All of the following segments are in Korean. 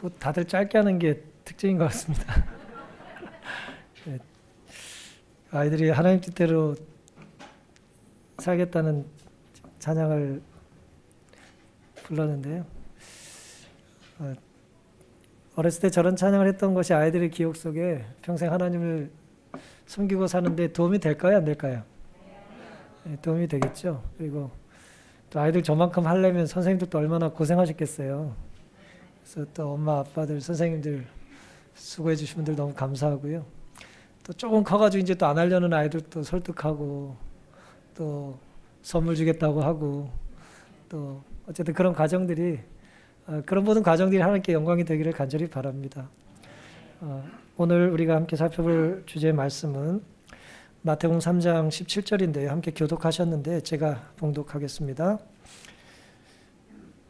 뭐 다들 짧게 하는 게 특징인 것 같습니다. 네, 아이들이 하나님 뜻대로 살겠다는 찬양을 불렀는데요. 어렸을 때 저런 찬양을 했던 것이 아이들의 기억 속에 평생 하나님을 섬기고 사는데 도움이 될까요? 안 될까요? 네, 도움이 되겠죠. 그리고 또 아이들 저만큼 하려면 선생님들도 얼마나 고생하셨겠어요. 그래서 또 엄마, 아빠들, 선생님들 수고해 주신 분들 너무 감사하고요. 또 조금 커가지고 이제 또 안 하려는 아이들도 설득하고 또 선물 주겠다고 하고 또 어쨌든 그런 가정들이 그런 모든 가정들이 하나님께 영광이 되기를 간절히 바랍니다. 오늘 우리가 함께 살펴볼 주제의 말씀은 마태복음 3장 17절인데요. 함께 교독하셨는데 제가 봉독하겠습니다.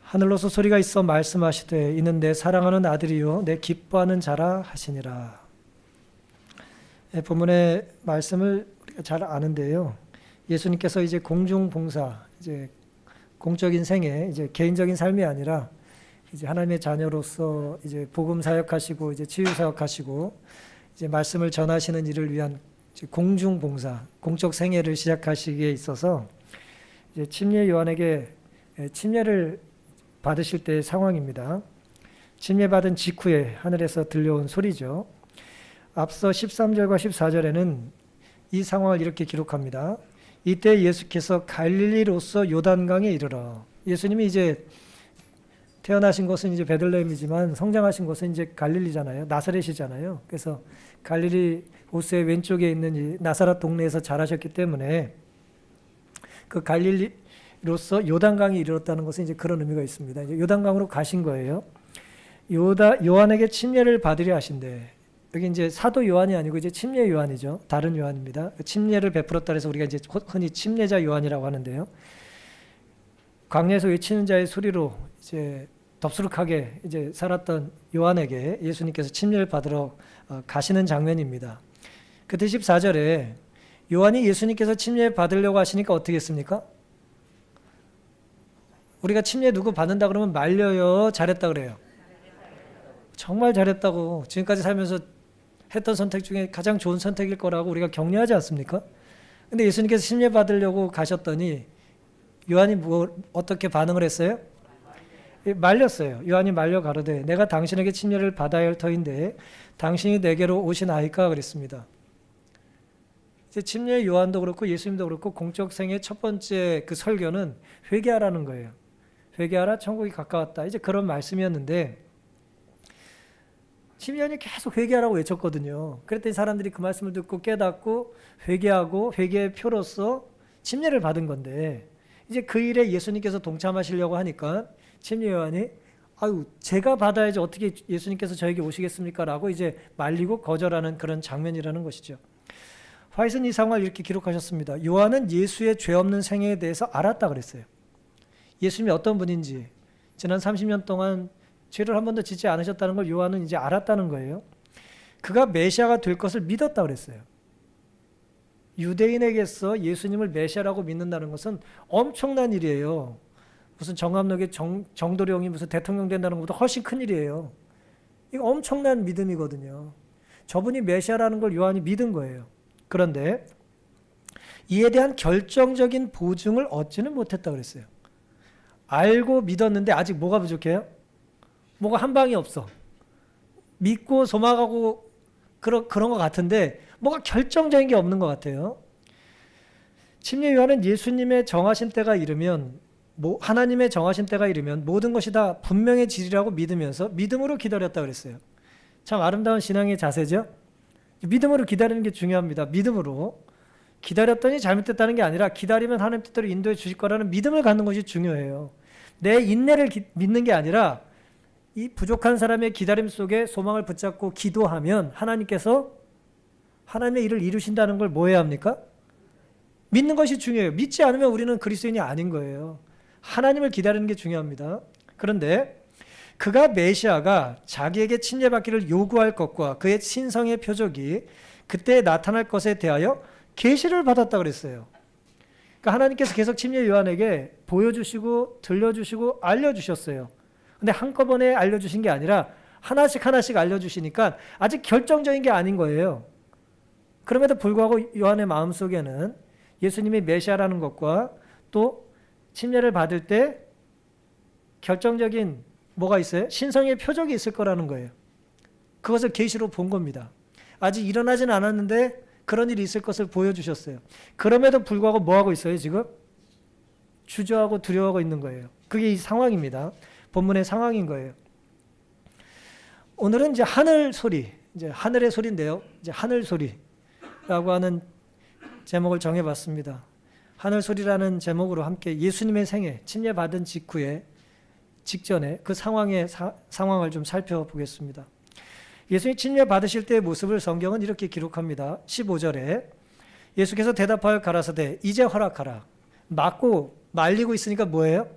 하늘로서 소리가 있어 말씀하시되 이는 내 사랑하는 아들이요 내 기뻐하는 자라 하시니라. 본문의 말씀을 우리가 잘 아는데요. 예수님께서 이제 공중봉사, 이제 공적인 생애, 이제 개인적인 삶이 아니라 이제 하나님의 자녀로서 이제 복음 사역하시고 이제 치유 사역하시고 이제 말씀을 전하시는 일을 위한 공중봉사, 공적 생애를 시작하시기에 있어서 이제 침례 요한에게 침례를 받으실 때의 상황입니다. 침례받은 직후에 하늘에서 들려온 소리죠. 앞서 13절과 14절에는 이 상황을 이렇게 기록합니다. 이때 예수께서 갈릴리로서 요단강에 이르러, 예수님이 이제 태어나신 곳은 이제 베들레헴이지만 성장하신 곳은 이제 갈릴리잖아요. 나사렛이잖아요. 그래서 갈릴리 호수의 왼쪽에 있는 이 나사렛 동네에서 자라셨기 때문에 그 갈릴리로서 요단강에 이르렀다는 것은 이제 그런 의미가 있습니다. 이제 요단강으로 가신 거예요. 요한에게 침례를 받으려 하신대. 여기 이제 사도 요한이 아니고 이제 침례 요한이죠. 다른 요한입니다. 침례를 베풀었다 해서 우리가 이제 흔히 침례자 요한이라고 하는데요. 광야에서 외치는 자의 소리로 이제 덥수룩하게 이제 살았던 요한에게 예수님께서 침례를 받으러 가시는 장면입니다. 그때 14절에 요한이 예수님께서 침례 받으려고 하시니까 어떻게 했습니까? 우리가 침례 누구 받는다 그러면 말려요, 잘했다 그래요? 정말 잘했다고, 지금까지 살면서 했던 선택 중에 가장 좋은 선택일 거라고 우리가 격려하지 않습니까? 근데 예수님께서 침례 받으려고 가셨더니 요한이 어떻게 반응을 했어요? 말렸어요. 요한이 말려 가로되 내가 당신에게 침례를 받아야 할 터인데 당신이 내게로 오시나이까 그랬습니다. 이제 침례 요한도 그렇고 예수님도 그렇고 공적 생의 첫 번째 그 설교는 회개하라는 거예요. 회개하라, 천국이 가까웠다. 이제 그런 말씀이었는데 시므온이 계속 회개하라고 외쳤거든요. 그랬더니 사람들이 그 말씀을 듣고 깨닫고 회개하고 회개의 표로서 침례를 받은 건데 이제 그 일에 예수님께서 동참하시려고 하니까 침례 요한이 아유 제가 받아야지 어떻게 예수님께서 저에게 오시겠습니까? 라고 이제 말리고 거절하는 그런 장면이라는 것이죠. 화이트는 이 상황을 이렇게 기록하셨습니다. 요한은 예수의 죄 없는 생애에 대해서 알았다 그랬어요. 예수님이 어떤 분인지 지난 30년 동안 죄를 한 번도 짓지 않으셨다는 걸 요한은 이제 알았다는 거예요. 그가 메시아가 될 것을 믿었다 그랬어요. 유대인에게서 예수님을 메시아라고 믿는다는 것은 엄청난 일이에요. 무슨 정감독의 정도령이 무슨 대통령 된다는 것보다 훨씬 큰 일이에요. 이거 엄청난 믿음이거든요. 저분이 메시아라는 걸 요한이 믿은 거예요. 그런데 이에 대한 결정적인 보증을 얻지는 못했다 그랬어요. 알고 믿었는데 아직 뭐가 부족해요? 뭐가 한 방이 없어. 믿고 소망하고 그런 것 같은데 뭐가 결정적인 게 없는 것 같아요. 침례 요한은 예수님의 정하신 때가 이르면 하나님의 정하신 때가 이르면 모든 것이 다 분명해지리라고 믿으면서 믿음으로 기다렸다 그랬어요. 참 아름다운 신앙의 자세죠. 믿음으로 기다리는 게 중요합니다. 믿음으로 기다렸더니 잘못됐다는 게 아니라 기다리면 하나님 뜻대로 인도해 주실 거라는 믿음을 갖는 것이 중요해요. 내 인내를 믿는 게 아니라 이 부족한 사람의 기다림 속에 소망을 붙잡고 기도하면 하나님께서 하나님의 일을 이루신다는 걸 뭐 해야 합니까? 믿는 것이 중요해요. 믿지 않으면 우리는 그리스도인이 아닌 거예요. 하나님을 기다리는 게 중요합니다. 그런데 그가 메시아가 자기에게 침례받기를 요구할 것과 그의 신성의 표적이 그때 나타날 것에 대하여 계시를 받았다 그랬어요. 그러니까 하나님께서 계속 침례 요한에게 보여주시고 들려주시고 알려주셨어요. 근데 한꺼번에 알려주신 게 아니라 하나씩 하나씩 알려주시니까 아직 결정적인 게 아닌 거예요. 그럼에도 불구하고 요한의 마음속에는 예수님이 메시아라는 것과 또 침례를 받을 때 결정적인 뭐가 있어요? 신성의 표적이 있을 거라는 거예요. 그것을 계시로 본 겁니다. 아직 일어나진 않았는데 그런 일이 있을 것을 보여주셨어요. 그럼에도 불구하고 뭐 하고 있어요, 지금? 주저하고 두려워하고 있는 거예요. 그게 이 상황입니다. 본문의 상황인 거예요. 오늘은 이제 하늘 소리, 이제 하늘의 소리인데요. 이제 하늘 소리라고 하는 제목을 정해봤습니다. 하늘 소리라는 제목으로 함께 예수님의 생애, 침례 받은 직전에 그 상황을 좀 살펴보겠습니다. 예수님 침례 받으실 때의 모습을 성경은 이렇게 기록합니다. 15절에 예수께서 대답하여 가라사대 이제 허락하라. 맞고 말리고 있으니까 뭐예요?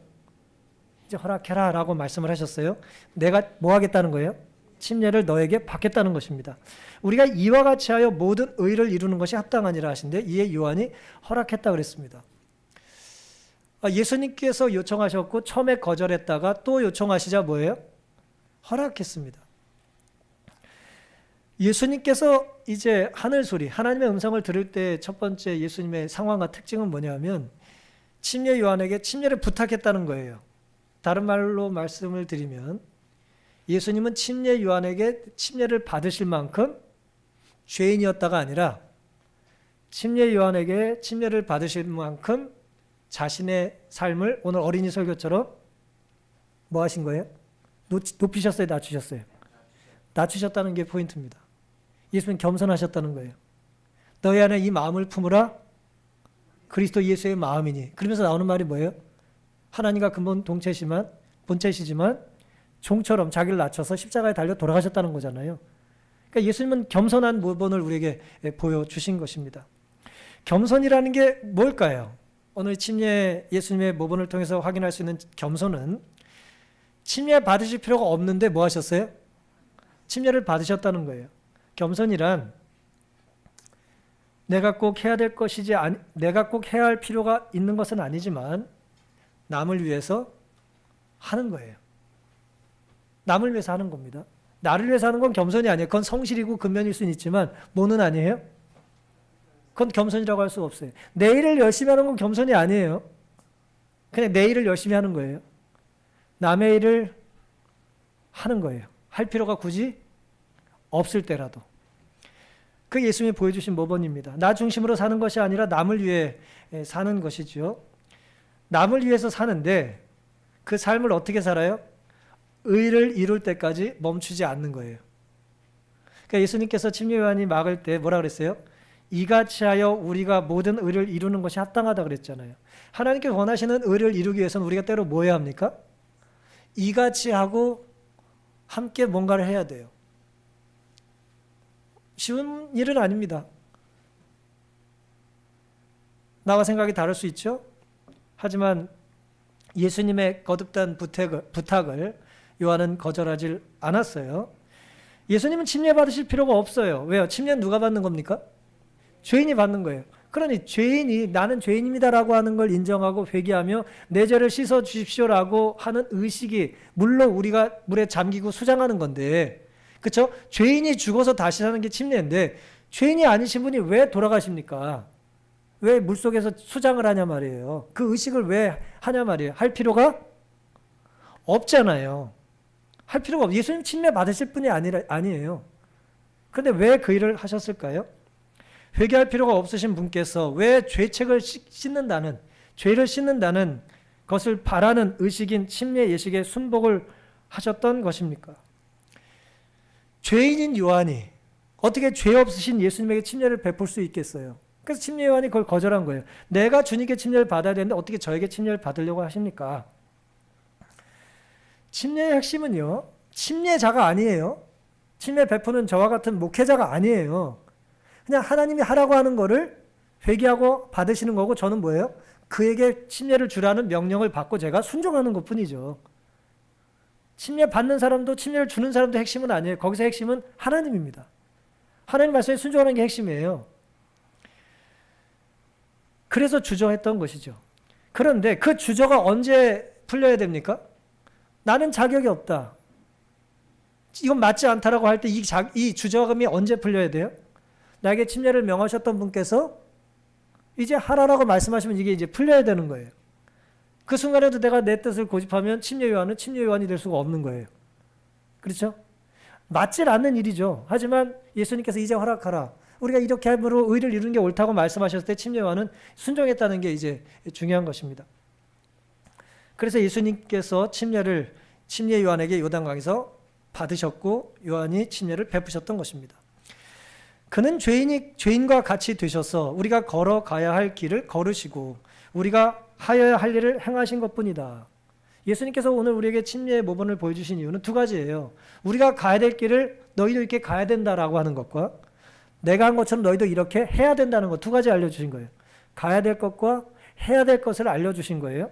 이제 허락해라 라고 말씀을 하셨어요. 내가 뭐 하겠다는 거예요? 침례를 너에게 받겠다는 것입니다. 우리가 이와 같이 하여 모든 의를 이루는 것이 합당하니라 하신데 이에 요한이 허락했다 그랬습니다. 예수님께서 요청하셨고 처음에 거절했다가 또 요청하시자 뭐예요? 허락했습니다. 예수님께서 이제 하늘 소리, 하나님의 음성을 들을 때 첫 번째 예수님의 상황과 특징은 뭐냐면 침례 요한에게 침례를 부탁했다는 거예요. 다른 말로 말씀을 드리면 예수님은 침례 요한에게 침례를 받으실 만큼 죄인이었다가 아니라 침례 요한에게 침례를 받으실 만큼 자신의 삶을 오늘 어린이 설교처럼 뭐 하신 거예요? 높이셨어요? 낮추셨어요? 낮추셨다는 게 포인트입니다. 예수님 겸손하셨다는 거예요. 너희 안에 이 마음을 품으라 그리스도 예수의 마음이니. 그러면서 나오는 말이 뭐예요? 하나님과 근본 동체시지만 본체시지만 종처럼 자기를 낮춰서 십자가에 달려 돌아가셨다는 거잖아요. 그러니까 예수님은 겸손한 모본을 우리에게 보여주신 것입니다. 겸손이라는 게 뭘까요? 오늘 침례 예수님의 모본을 통해서 확인할 수 있는 겸손은 침례 받으실 필요가 없는데 뭐 하셨어요? 침례를 받으셨다는 거예요. 겸손이란 내가 꼭 해야 될 것이지 내가 꼭 해야 할 필요가 있는 것은 아니지만 남을 위해서 하는 거예요. 남을 위해서 하는 겁니다. 나를 위해서 하는 건 겸손이 아니에요. 그건 성실이고 근면일 수는 있지만 뭐는 아니에요? 그건 겸손이라고 할 수 없어요. 내 일을 열심히 하는 건 겸손이 아니에요. 그냥 내 일을 열심히 하는 거예요. 남의 일을 하는 거예요. 할 필요가 굳이 없을 때라도. 그 예수님이 보여주신 모범입니다. 나 중심으로 사는 것이 아니라 남을 위해 사는 것이죠. 남을 위해서 사는데 그 삶을 어떻게 살아요? 의를 이룰 때까지 멈추지 않는 거예요. 그러니까 예수님께서 침례 요한이 막을 때 뭐라 그랬어요? 이같이 하여 우리가 모든 의를 이루는 것이 합당하다 그랬잖아요. 하나님께서 원하시는 의를 이루기 위해서는 우리가 때로 뭐 해야 합니까? 이같이 하고 함께 뭔가를 해야 돼요. 쉬운 일은 아닙니다. 나와 생각이 다를 수 있죠? 하지만 예수님의 거듭난 부탁을 요한은 거절하지 않았어요. 예수님은 침례 받으실 필요가 없어요. 왜요? 침례는 누가 받는 겁니까? 죄인이 받는 거예요. 그러니 죄인이 나는 죄인입니다라고 하는 걸 인정하고 회개하며 내 죄를 씻어 주십시오라고 하는 의식이 물론 우리가 물에 잠기고 수장하는 건데 그렇죠? 죄인이 죽어서 다시 사는 게 침례인데 죄인이 아니신 분이 왜 돌아가십니까? 왜 물속에서 수장을 하냐 말이에요. 그 의식을 왜 하냐 말이에요. 할 필요가 없잖아요. 할 필요가 없어요. 예수님 침례 받으실 분이 아니에요. 그런데 왜 그 일을 하셨을까요? 회개할 필요가 없으신 분께서 왜 죄책을 씻는다는, 죄를 씻는다는 것을 바라는 의식인 침례 예식에 순복을 하셨던 것입니까? 죄인인 요한이 어떻게 죄 없으신 예수님에게 침례를 베풀 수 있겠어요? 그래서 침례 요한이 그걸 거절한 거예요. 내가 주님께 침례를 받아야 되는데 어떻게 저에게 침례를 받으려고 하십니까? 침례의 핵심은요, 침례자가 아니에요. 침례 베푸는 저와 같은 목회자가 아니에요. 그냥 하나님이 하라고 하는 거를 회개하고 받으시는 거고 저는 뭐예요? 그에게 침례를 주라는 명령을 받고 제가 순종하는 것뿐이죠. 침례 받는 사람도 침례를 주는 사람도 핵심은 아니에요. 거기서 핵심은 하나님입니다. 하나님 말씀에 순종하는 게 핵심이에요. 그래서 주저했던 것이죠. 그런데 그 주저가 언제 풀려야 됩니까? 나는 자격이 없다. 이건 맞지 않다라고 할 때 이 주저함이 언제 풀려야 돼요? 나에게 침례를 명하셨던 분께서 이제 하라라고 말씀하시면 이게 이제 풀려야 되는 거예요. 그 순간에도 내가 내 뜻을 고집하면 침례 요한은 침례 요한이 될 수가 없는 거예요. 그렇죠? 맞질 않는 일이죠. 하지만 예수님께서 이제 허락하라. 우리가 이렇게 함으로 의를 이루는 게 옳다고 말씀하셨을 때 침례 요한은 순종했다는 게 이제 중요한 것입니다. 그래서 예수님께서 침례 요한에게 요단강에서 받으셨고 요한이 침례를 베푸셨던 것입니다. 그는 죄인과 같이 되셔서 우리가 걸어가야 할 길을 걸으시고 우리가 하여야 할 일을 행하신 것뿐이다. 예수님께서 오늘 우리에게 침례의 모범을 보여주신 이유는 두 가지예요. 우리가 가야 될 길을 너희도 이렇게 가야 된다라고 하는 것과 내가 한 것처럼 너희도 이렇게 해야 된다는 것, 두 가지 알려주신 거예요. 가야 될 것과 해야 될 것을 알려주신 거예요.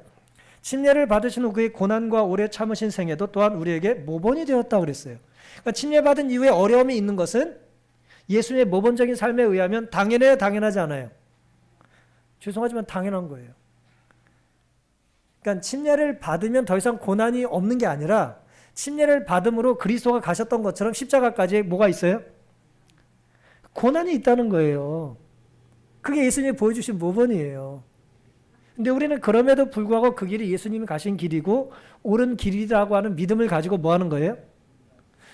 침례를 받으신 후 그의 고난과 오래 참으신 생애도 또한 우리에게 모본이 되었다고 그랬어요. 그러니까 침례받은 이후에 어려움이 있는 것은 예수님의 모본적인 삶에 의하면 당연해요, 당연하지 않아요? 죄송하지만 당연한 거예요. 그러니까 침례를 받으면 더 이상 고난이 없는 게 아니라 침례를 받음으로 그리스도가 가셨던 것처럼 십자가까지 뭐가 있어요? 고난이 있다는 거예요. 그게 예수님이 보여주신 모본이에요. 근데 우리는 그럼에도 불구하고 그 길이 예수님이 가신 길이고 옳은 길이라고 하는 믿음을 가지고 뭐 하는 거예요?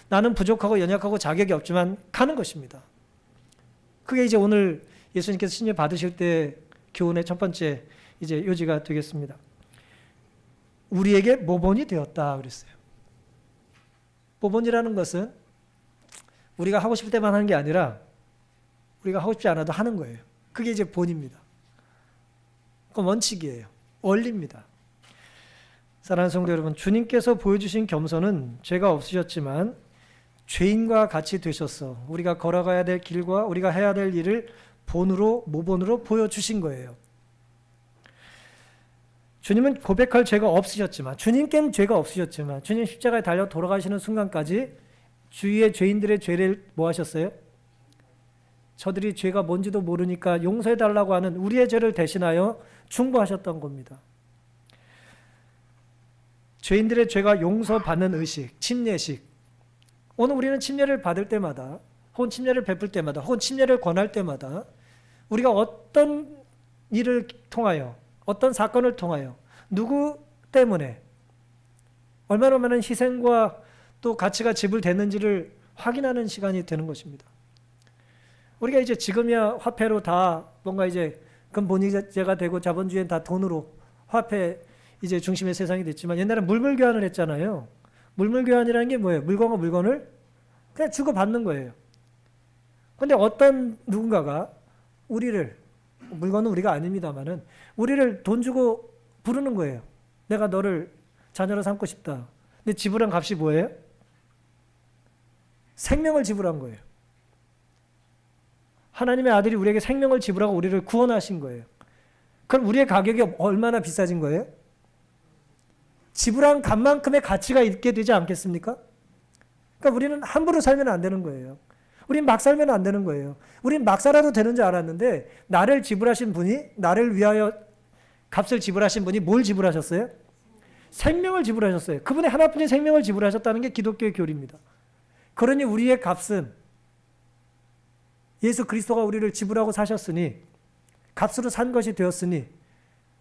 나는 부족하고 연약하고 자격이 없지만 가는 것입니다. 그게 이제 오늘 예수님께서 침례 받으실 때 교훈의 첫 번째 이제 요지가 되겠습니다. 우리에게 모본이 되었다 그랬어요. 모본이라는 것은 우리가 하고 싶을 때만 하는 게 아니라 우리가 하고 싶지 않아도 하는 거예요. 그게 이제 본입니다. 그건 원칙이에요. 원리입니다. 사랑하는 성도 여러분, 주님께서 보여주신 겸손은 죄가 없으셨지만 죄인과 같이 되셔서 우리가 걸어가야 될 길과 우리가 해야 될 일을 본으로 모본으로 보여주신 거예요. 주님은 고백할 죄가 없으셨지만 주님께는 죄가 없으셨지만 주님 십자가에 달려 돌아가시는 순간까지 주위의 죄인들의 죄를 뭐 하셨어요? 저들이 죄가 뭔지도 모르니까 용서해달라고 하는 우리의 죄를 대신하여 중보하셨던 겁니다. 죄인들의 죄가 용서받는 의식, 침례식. 오늘 우리는 침례를 받을 때마다 혹은 침례를 베풀 때마다 혹은 침례를 권할 때마다 우리가 어떤 일을 통하여 어떤 사건을 통하여 누구 때문에 얼마나 많은 희생과 또 가치가 지불됐는지를 확인하는 시간이 되는 것입니다. 우리가 이제 지금이야 화폐로 다 뭔가 이제 근본위제가 되고 자본주의는 다 돈으로 화폐 이제 중심의 세상이 됐지만 옛날엔 물물 교환을 했잖아요. 물물 교환이라는 게 뭐예요? 물건과 물건을 그냥 주고받는 거예요. 그런데 어떤 누군가가 우리를 물건은 우리가 아닙니다만은 우리를 돈 주고 부르는 거예요. 내가 너를 자녀로 삼고 싶다. 근데 지불한 값이 뭐예요? 생명을 지불한 거예요. 하나님의 아들이 우리에게 생명을 지불하고 우리를 구원하신 거예요. 그럼 우리의 가격이 얼마나 비싸진 거예요? 지불한 값만큼의 가치가 있게 되지 않겠습니까? 그러니까 우리는 함부로 살면 안 되는 거예요. 우린 막 살면 안 되는 거예요. 우린 막 살아도 되는 줄 알았는데 나를 지불하신 분이 나를 위하여 값을 지불하신 분이 뭘 지불하셨어요? 생명을 지불하셨어요. 그분의 하나뿐인 생명을 지불하셨다는 게 기독교의 교리입니다. 그러니 우리의 값은 예수 그리스도가 우리를 지불하고 사셨으니 값으로 산 것이 되었으니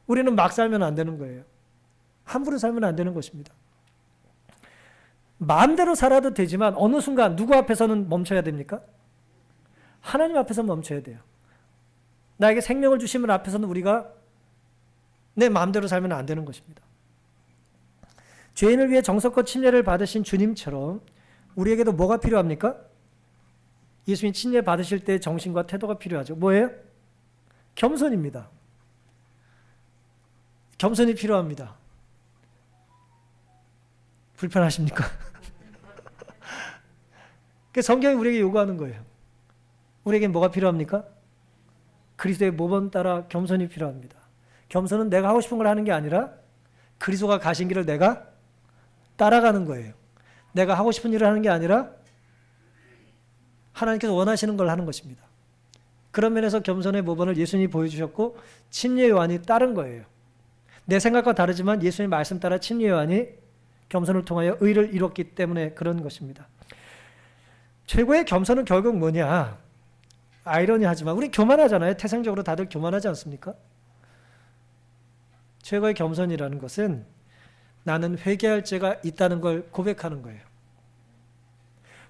우리는 막 살면 안 되는 거예요. 함부로 살면 안 되는 것입니다. 마음대로 살아도 되지만 어느 순간 누구 앞에서는 멈춰야 됩니까? 하나님 앞에서 멈춰야 돼요. 나에게 생명을 주신 분 앞에서는 우리가 내 마음대로 살면 안 되는 것입니다. 죄인을 위해 정성껏 침례를 받으신 주님처럼 우리에게도 뭐가 필요합니까? 예수님 침례 받으실 때 정신과 태도가 필요하죠. 뭐예요? 겸손입니다. 겸손이 필요합니다. 불편하십니까? 성경이 우리에게 요구하는 거예요. 우리에게 뭐가 필요합니까? 그리스도의 모범 따라 겸손이 필요합니다. 겸손은 내가 하고 싶은 걸 하는 게 아니라 그리스도가 가신 길을 내가 따라가는 거예요. 내가 하고 싶은 일을 하는 게 아니라 하나님께서 원하시는 걸 하는 것입니다. 그런 면에서 겸손의 모범을 예수님이 보여주셨고 침례 요한이 따른 거예요. 내 생각과 다르지만 예수님 말씀 따라 침례 요한이 겸손을 통하여 의를 이뤘기 때문에 그런 것입니다. 최고의 겸손은 결국 뭐냐? 아이러니하지만 우리 교만하잖아요. 태생적으로 다들 교만하지 않습니까? 최고의 겸손이라는 것은 나는 회개할 죄가 있다는 걸 고백하는 거예요.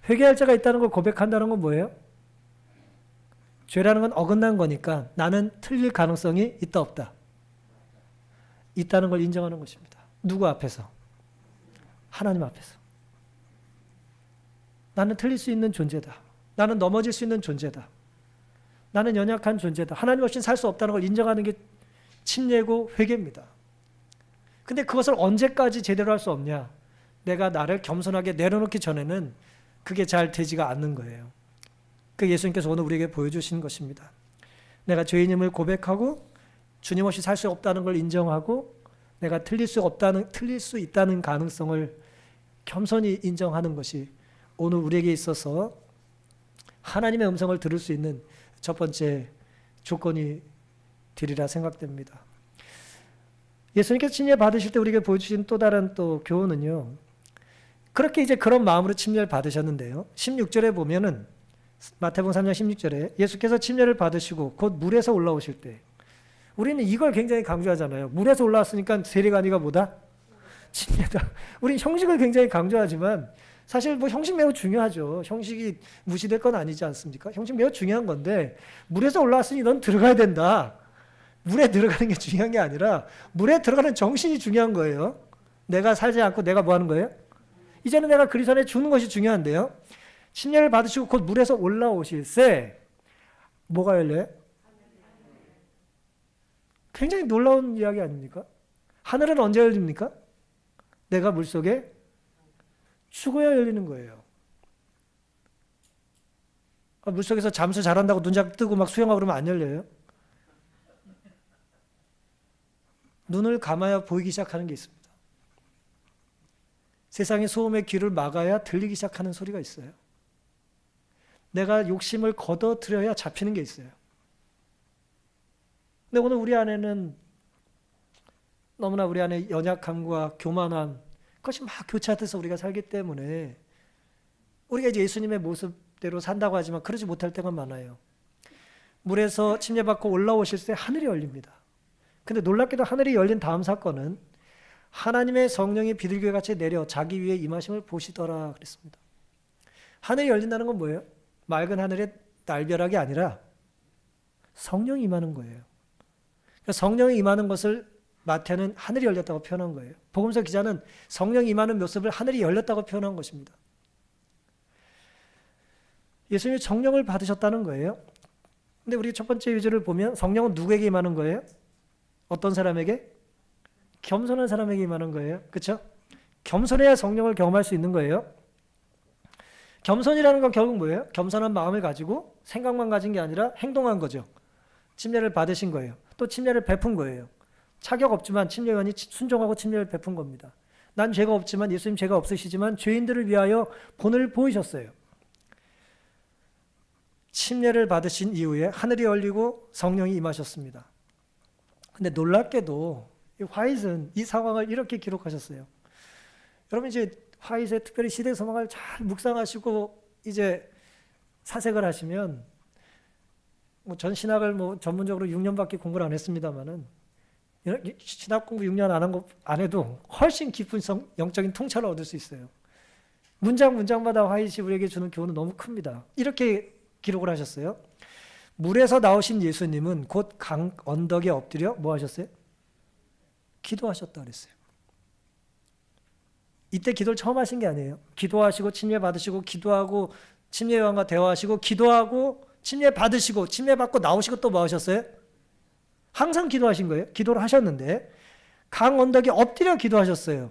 회개할 죄가 있다는 걸 고백한다는 건 뭐예요? 죄라는 건 어긋난 거니까 나는 틀릴 가능성이 있다 없다? 있다는 걸 인정하는 것입니다. 누구 앞에서? 하나님 앞에서. 나는 틀릴 수 있는 존재다. 나는 넘어질 수 있는 존재다. 나는 연약한 존재다. 하나님 없이는 살 수 없다는 걸 인정하는 게 침례고 회개입니다. 근데 그것을 언제까지 제대로 할 수 없냐? 내가 나를 겸손하게 내려놓기 전에는 그게 잘 되지가 않는 거예요. 그 예수님께서 오늘 우리에게 보여주신 것입니다. 내가 죄인임을 고백하고 주님 없이 살 수 없다는 걸 인정하고 내가 틀릴 수 있다는 가능성을 겸손히 인정하는 것이 오늘 우리에게 있어서 하나님의 음성을 들을 수 있는 첫 번째 조건이 되리라 생각됩니다. 예수님께서 침례 받으실 때 우리에게 보여주신 또 다른 또 교훈은요. 그렇게 이제 그런 마음으로 침례를 받으셨는데요. 16절에 보면은 마태복음 3장 16절에 예수께서 침례를 받으시고 곧 물에서 올라오실 때 우리는 이걸 굉장히 강조하잖아요. 물에서 올라왔으니까 세례가 아니가 뭐다? 침례다. 우리는 형식을 굉장히 강조하지만 사실 뭐 형식 매우 중요하죠. 형식이 무시될 건 아니지 않습니까? 형식 매우 중요한 건데 물에서 올라왔으니 넌 들어가야 된다. 물에 들어가는 게 중요한 게 아니라 물에 들어가는 정신이 중요한 거예요. 내가 살지 않고 내가 뭐 하는 거예요? 이제는 내가 그리스도 안에 죽는 것이 중요한데요. 침례를 받으시고 곧 물에서 올라오실새 뭐가 열려요? 굉장히 놀라운 이야기 아닙니까? 하늘은 언제 열립니까? 내가 물속에 죽어야 열리는 거예요. 물속에서 잠수 잘한다고 눈 뜨고 막 수영하고 그러면 안 열려요? 눈을 감아야 보이기 시작하는 게 있습니다. 세상의 소음의 귀를 막아야 들리기 시작하는 소리가 있어요. 내가 욕심을 걷어들여야 잡히는 게 있어요. 근데 오늘 우리 안에는 너무나 우리 안에 연약함과 교만함 그것이 막 교차돼서 우리가 살기 때문에 우리가 이제 예수님의 모습대로 산다고 하지만 그러지 못할 때가 많아요. 물에서 침례받고 올라오실 때 하늘이 열립니다. 근데 놀랍게도 하늘이 열린 다음 사건은 하나님의 성령이 비둘기같이 내려 자기 위에 임하심을 보시더라 그랬습니다. 하늘이 열린다는 건 뭐예요? 맑은 하늘에 날벼락이 아니라 성령이 임하는 거예요. 그러니까 성령이 임하는 것을 마태는 하늘이 열렸다고 표현한 거예요. 복음서 기자는 성령이 임하는 모습을 하늘이 열렸다고 표현한 것입니다. 예수님이 성령을 받으셨다는 거예요. 근데 우리 첫 번째 유제를 보면 성령은 누구에게 임하는 거예요? 어떤 사람에게? 겸손한 사람에게 임하는 거예요. 그렇죠? 겸손해야 성령을 경험할 수 있는 거예요. 겸손이라는 건 결국 뭐예요? 겸손한 마음을 가지고 생각만 가진 게 아니라 행동한 거죠. 침례를 받으신 거예요. 또 침례를 베푼 거예요. 자격 없지만 침례관이 순종하고 침례를 베푼 겁니다. 난 죄가 없지만 예수님 죄가 없으시지만 죄인들을 위하여 본을 보이셨어요. 침례를 받으신 이후에 하늘이 열리고 성령이 임하셨습니다. 근데 놀랍게도 화이트는 이 상황을 이렇게 기록하셨어요. 여러분 이제 화이트의 특별히 시대 소망을 잘 묵상하시고 이제 사색을 하시면 뭐 전 신학을 뭐 전문적으로 6년밖에 공부를 안 했습니다만은 신학 공부 6년 안 해도 훨씬 깊은 영적인 통찰을 얻을 수 있어요. 문장마다 화이트이 우리에게 주는 교훈은 너무 큽니다. 이렇게 기록을 하셨어요. 물에서 나오신 예수님은 곧 강 언덕에 엎드려 뭐 하셨어요? 기도하셨다 그랬어요. 이때 기도를 처음 하신 게 아니에요. 기도하시고 침례 받으시고 기도하고 침례 요한과 대화하시고 기도하고 침례 받으시고 침례 받고 나오시고 또 뭐 하셨어요? 항상 기도하신 거예요. 기도를 하셨는데 강 언덕에 엎드려 기도하셨어요.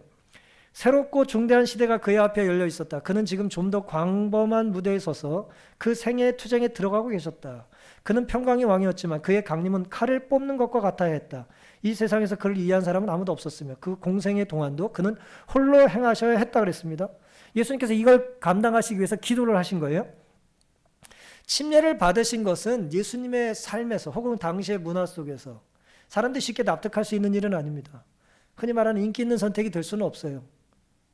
새롭고 중대한 시대가 그의 앞에 열려 있었다. 그는 지금 좀 더 광범한 무대에 서서 그 생애의 투쟁에 들어가고 계셨다. 그는 평강의 왕이었지만 그의 강림은 칼을 뽑는 것과 같아야 했다. 이 세상에서 그를 이해한 사람은 아무도 없었으며 그 공생의 동안도 그는 홀로 행하셔야 했다 그랬습니다. 예수님께서 이걸 감당하시기 위해서 기도를 하신 거예요. 침례를 받으신 것은 예수님의 삶에서 혹은 당시의 문화 속에서 사람들이 쉽게 납득할 수 있는 일은 아닙니다. 흔히 말하는 인기 있는 선택이 될 수는 없어요.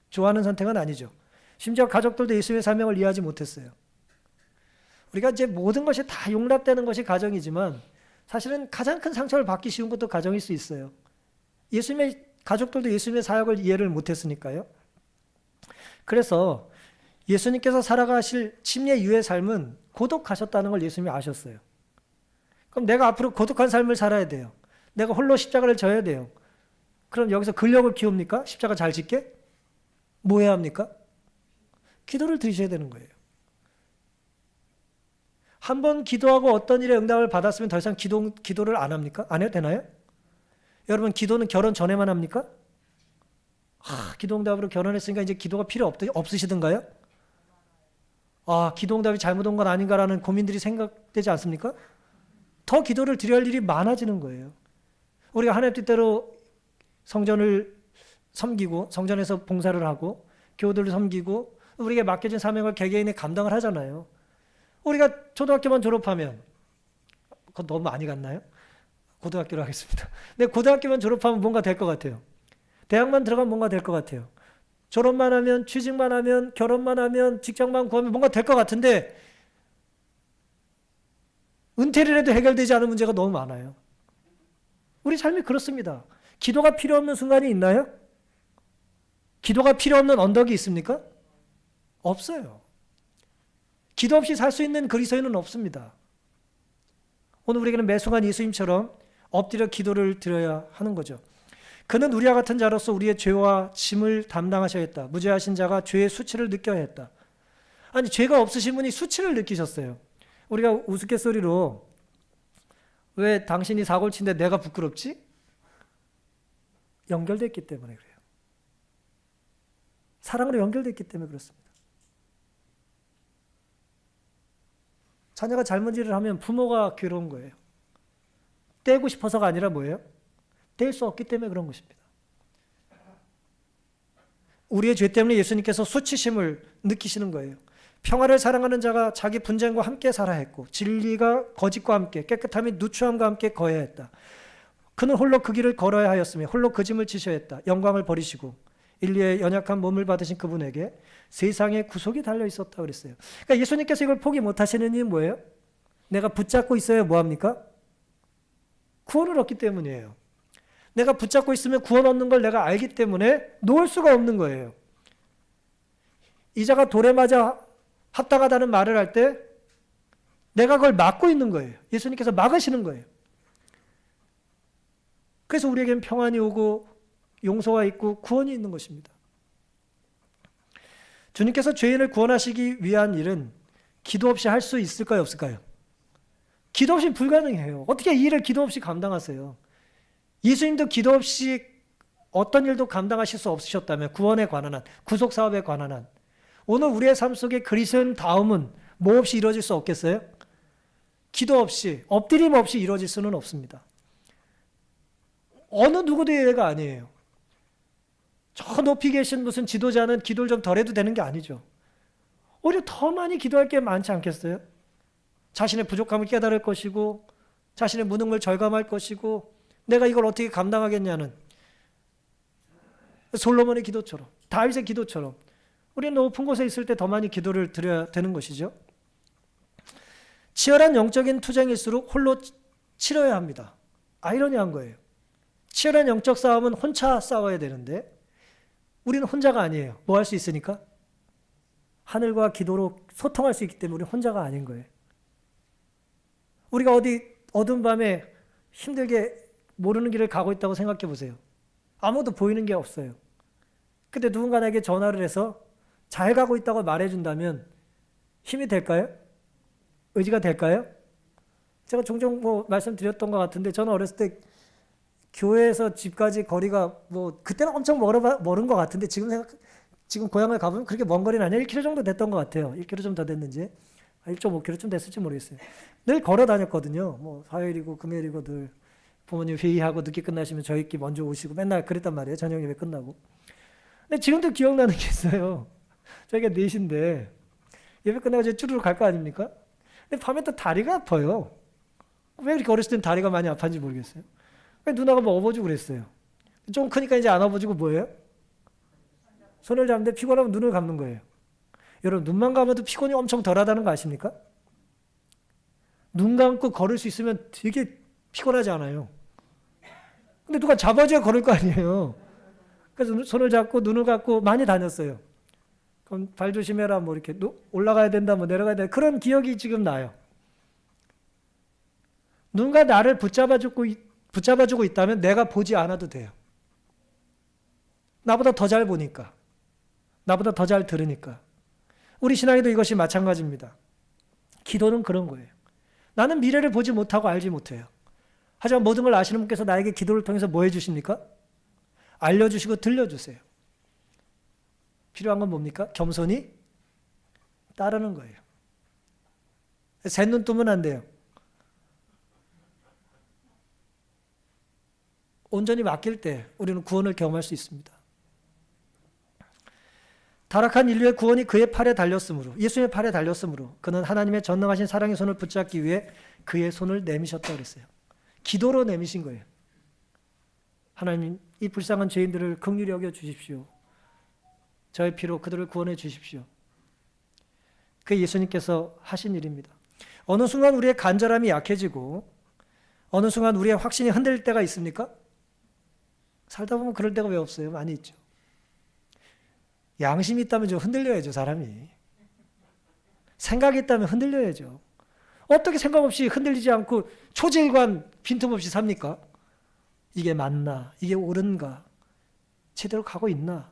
좋아하는 선택은 아니죠. 심지어 가족들도 예수님의 사명을 이해하지 못했어요. 우리가 이제 모든 것이 다 용납되는 것이 가정이지만 사실은 가장 큰 상처를 받기 쉬운 것도 가정일 수 있어요. 예수님의 가족들도 예수님의 사역을 이해를 못했으니까요. 그래서 예수님께서 살아가실 침례 삶은 고독하셨다는 걸 예수님이 아셨어요. 그럼 내가 앞으로 고독한 삶을 살아야 돼요. 내가 홀로 십자가를 져야 돼요. 그럼 여기서 근력을 키웁니까? 십자가 잘 짓게? 뭐 해야 합니까? 기도를 드리셔야 되는 거예요. 한 번 기도하고 어떤 일에 응답을 받았으면 더 이상 기도를 안 합니까? 안 해도 되나요? 여러분, 기도는 결혼 전에만 합니까? 기도 응답으로 결혼했으니까 이제 기도가 필요 없으시던가요? 기도 응답이 잘못 온 건 아닌가라는 고민들이 생각되지 않습니까? 더 기도를 드려야 할 일이 많아지는 거예요. 우리가 하나님 뜻대로 성전을 섬기고 성전에서 봉사를 하고 교우들을 섬기고 우리에게 맡겨진 사명을 개개인이 감당을 하잖아요. 우리가 초등학교만 졸업하면 그건 너무 많이 갔나요? 고등학교로 하겠습니다. 근데 고등학교만 졸업하면 뭔가 될 것 같아요. 대학만 들어가면 뭔가 될 것 같아요. 졸업만 하면, 취직만 하면, 결혼만 하면, 직장만 구하면 뭔가 될 것 같은데 은퇴를 해도 해결되지 않은 문제가 너무 많아요. 우리 삶이 그렇습니다. 기도가 필요 없는 순간이 있나요? 기도가 필요 없는 언덕이 있습니까? 없어요. 기도 없이 살 수 있는 그리스도인은 없습니다. 오늘 우리에게는 매 순간 예수님처럼 엎드려 기도를 드려야 하는 거죠. 그는 우리와 같은 자로서 우리의 죄와 짐을 담당하셔야 했다. 무죄하신 자가 죄의 수치를 느껴야 했다. 아니, 죄가 없으신 분이 수치를 느끼셨어요. 우리가 우스갯소리로 왜 당신이 사고를 친데 내가 부끄럽지? 연결됐기 때문에 그래요. 사랑으로 연결됐기 때문에 그렇습니다. 자녀가 잘못 일을 하면 부모가 괴로운 거예요. 떼고 싶어서가 아니라 뭐예요? 뗄 수 없기 때문에 그런 것입니다. 우리의 죄 때문에 예수님께서 수치심을 느끼시는 거예요. 평화를 사랑하는 자가 자기 분쟁과 함께 살아야 했고 진리가 거짓과 함께 깨끗함이 누추함과 함께 거해야 했다. 그는 홀로 그 길을 걸어야 하였으며 홀로 그 짐을 지셔야 했다. 영광을 버리시고 인류의 연약한 몸을 받으신 그분에게 세상의 구속이 달려 있었다 그랬어요. 그러니까 예수님께서 이걸 포기 못하시는 이유는 뭐예요? 내가 붙잡고 있어야 뭐합니까? 구원을 얻기 때문이에요. 내가 붙잡고 있으면 구원 얻는 걸 내가 알기 때문에 놓을 수가 없는 거예요. 이자가 돌에 맞아 합당하다는 말을 할 때 내가 그걸 막고 있는 거예요. 예수님께서 막으시는 거예요. 그래서 우리에겐 평안이 오고 용서가 있고 구원이 있는 것입니다. 주님께서 죄인을 구원하시기 위한 일은 기도 없이 할 수 있을까요? 없을까요? 기도 없이 불가능해요. 어떻게 이 일을 기도 없이 감당하세요? 예수님도 기도 없이 어떤 일도 감당하실 수 없으셨다면 구원에 관한 한, 구속 사업에 관한 한, 오늘 우리의 삶 속에 그리스도인 다음은 뭐 없이 이루어질 수 없겠어요? 기도 없이, 엎드림 없이 이루어질 수는 없습니다. 어느 누구도 예외가 아니에요. 저 높이 계신 무슨 지도자는 기도를 좀 덜 해도 되는 게 아니죠. 오히려 더 많이 기도할 게 많지 않겠어요? 자신의 부족함을 깨달을 것이고 자신의 무능을 절감할 것이고 내가 이걸 어떻게 감당하겠냐는 솔로몬의 기도처럼 다윗의 기도처럼 우리는 높은 곳에 있을 때 더 많이 기도를 드려야 되는 것이죠. 치열한 영적인 투쟁일수록 홀로 치러야 합니다. 아이러니한 거예요. 치열한 영적 싸움은 혼자 싸워야 되는데 우리는 혼자가 아니에요. 뭐 할 수 있으니까? 하늘과 기도로 소통할 수 있기 때문에 우리는 혼자가 아닌 거예요. 우리가 어디 어두운 밤에 힘들게 모르는 길을 가고 있다고 생각해 보세요. 아무도 보이는 게 없어요. 근데 누군가 나에게 전화를 해서 잘 가고 있다고 말해준다면 힘이 될까요? 의지가 될까요? 제가 종종 말씀드렸던 것 같은데 저는 어렸을 때 교회에서 집까지 거리가 그때는 엄청 멀은 것 같은데 지금 고향을 가보면 그렇게 먼 거리는 아니에요. 1km 정도 됐던 것 같아요. 1km 좀 더 됐는지 1.5km쯤 됐을지 모르겠어요. 늘 걸어 다녔거든요. 화요일이고 금요일이고 늘 부모님 회의하고 늦게 끝나시면 저희끼리 먼저 오시고 맨날 그랬단 말이에요. 저녁 예배 끝나고. 근데 지금도 기억나는 게 있어요. 저희가 4시인데 예배 끝나고 이제 쭈르르 갈 거 아닙니까? 근데 밤에 또 다리가 아파요. 왜 그렇게 어렸을 땐 다리가 많이 아팠는지 모르겠어요. 누나가 업어주고 그랬어요. 좀 크니까 이제 안 업어주고 뭐예요? 손을 잡는데 피곤하면 눈을 감는 거예요. 여러분 눈만 감아도 피곤이 엄청 덜하다는 거 아십니까? 눈 감고 걸을 수 있으면 되게 피곤하지 않아요? 근데 누가 잡아줘야 걸을 거 아니에요. 그래서 손을 잡고 눈을 감고 많이 다녔어요. 그럼 발 조심해라, 뭐 이렇게 올라가야 된다, 뭐 내려가야 된다. 그런 기억이 지금 나요. 누군가 나를 붙잡아주고 있다면 내가 보지 않아도 돼요. 나보다 더 잘 보니까. 나보다 더 잘 들으니까. 우리 신앙에도 이것이 마찬가지입니다. 기도는 그런 거예요. 나는 미래를 보지 못하고 알지 못해요. 하지만 모든 걸 아시는 분께서 나에게 기도를 통해서 뭐 해주십니까? 알려주시고 들려주세요. 필요한 건 뭡니까? 겸손히 따르는 거예요. 새 눈 뜨면 안 돼요. 온전히 맡길 때 우리는 구원을 경험할 수 있습니다. 타락한 인류의 구원이 그의 팔에 달렸으므로, 예수님의 팔에 달렸으므로 그는 하나님의 전능하신 사랑의 손을 붙잡기 위해 그의 손을 내미셨다고 그랬어요. 기도로 내미신 거예요. 하나님, 이 불쌍한 죄인들을 긍휼히 여겨 주십시오. 저의 피로 그들을 구원해 주십시오. 그게 예수님께서 하신 일입니다. 어느 순간 우리의 간절함이 약해지고 어느 순간 우리의 확신이 흔들릴 때가 있습니까? 살다 보면 그럴 때가 왜 없어요? 많이 있죠. 양심이 있다면 좀 흔들려야죠, 사람이. 생각이 있다면 흔들려야죠. 어떻게 생각 없이 흔들리지 않고 초질관 빈틈없이 삽니까? 이게 맞나? 이게 옳은가? 제대로 가고 있나?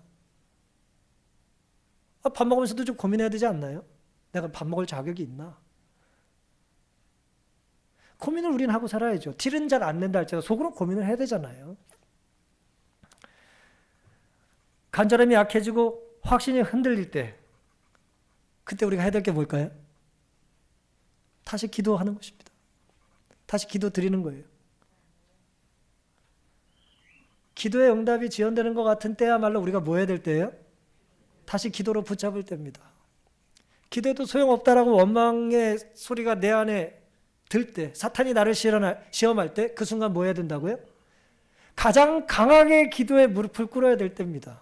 밥 먹으면서도 좀 고민해야 되지 않나요? 내가 밥 먹을 자격이 있나? 고민을 우리는 하고 살아야죠. 티는 잘 안 낸다 할지라도 속으로 고민을 해야 되잖아요. 간절함이 약해지고 확신이 흔들릴 때, 그때 우리가 해야 될 게 뭘까요? 다시 기도하는 것입니다. 다시 기도 드리는 거예요. 기도의 응답이 지연되는 것 같은 때야말로 우리가 뭐 해야 될 때예요? 다시 기도로 붙잡을 때입니다. 기도해도 소용없다라고 원망의 소리가 내 안에 들 때, 사탄이 나를 시험할 때, 그 순간 뭐 해야 된다고요? 가장 강하게 기도에 무릎을 꿇어야 될 때입니다.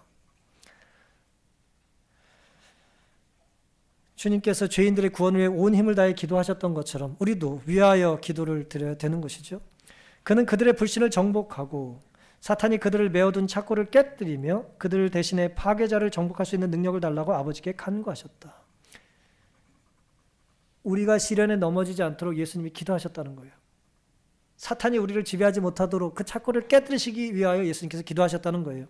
주님께서 죄인들의 구원을 위해 온 힘을 다해 기도하셨던 것처럼 우리도 위하여 기도를 드려야 되는 것이죠. 그는 그들의 불신을 정복하고 사탄이 그들을 메어둔 착고를 깨뜨리며 그들 대신에 파괴자를 정복할 수 있는 능력을 달라고 아버지께 간구하셨다. 우리가 시련에 넘어지지 않도록 예수님이 기도하셨다는 거예요. 사탄이 우리를 지배하지 못하도록 그 착고를 깨뜨리시기 위하여 예수님께서 기도하셨다는 거예요.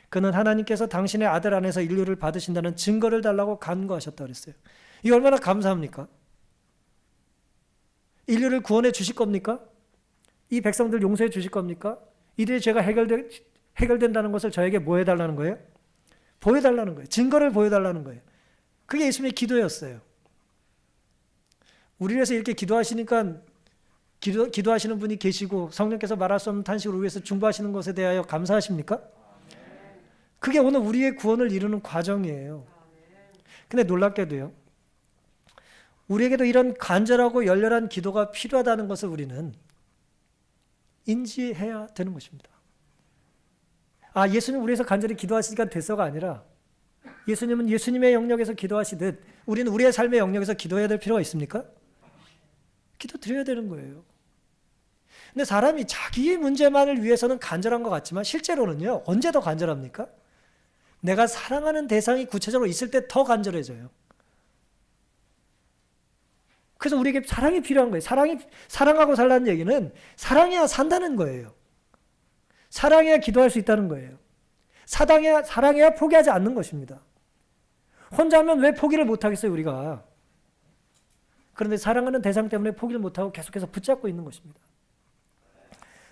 그는 하나님께서 당신의 아들 안에서 인류를 받으신다는 증거를 달라고 간구하셨다고 그랬어요. 이게 얼마나 감사합니까? 인류를 구원해 주실 겁니까? 이 백성들 용서해 주실 겁니까? 이들의 죄가 해결된다는 것을 저에게 뭐 해달라는 거예요? 보여달라는 거예요. 증거를 보여달라는 거예요. 그게 예수님의 기도였어요. 우리 위해서 이렇게 기도하시니까 기도하시는 분이 계시고 성령께서 말할 수 없는 탄식을 위해서 중보하시는 것에 대하여 감사하십니까? 그게 오늘 우리의 구원을 이루는 과정이에요. 근데 놀랍게도요, 우리에게도 이런 간절하고 열렬한 기도가 필요하다는 것을 우리는 인지해야 되는 것입니다. 예수님 우리에서 간절히 기도하시니까 됐어가 아니라 예수님은 예수님의 영역에서 기도하시듯 우리는 우리의 삶의 영역에서 기도해야 될 필요가 있습니까? 기도 드려야 되는 거예요. 근데 사람이 자기의 문제만을 위해서는 간절한 것 같지만 실제로는요, 언제 더 간절합니까? 내가 사랑하는 대상이 구체적으로 있을 때 더 간절해져요. 그래서 우리에게 사랑이 필요한 거예요. 사랑하고 살라는 얘기는 사랑해야 산다는 거예요. 사랑해야 기도할 수 있다는 거예요. 사랑해야 포기하지 않는 것입니다. 혼자 하면 왜 포기를 못하겠어요, 우리가? 그런데 사랑하는 대상 때문에 포기를 못하고 계속해서 붙잡고 있는 것입니다.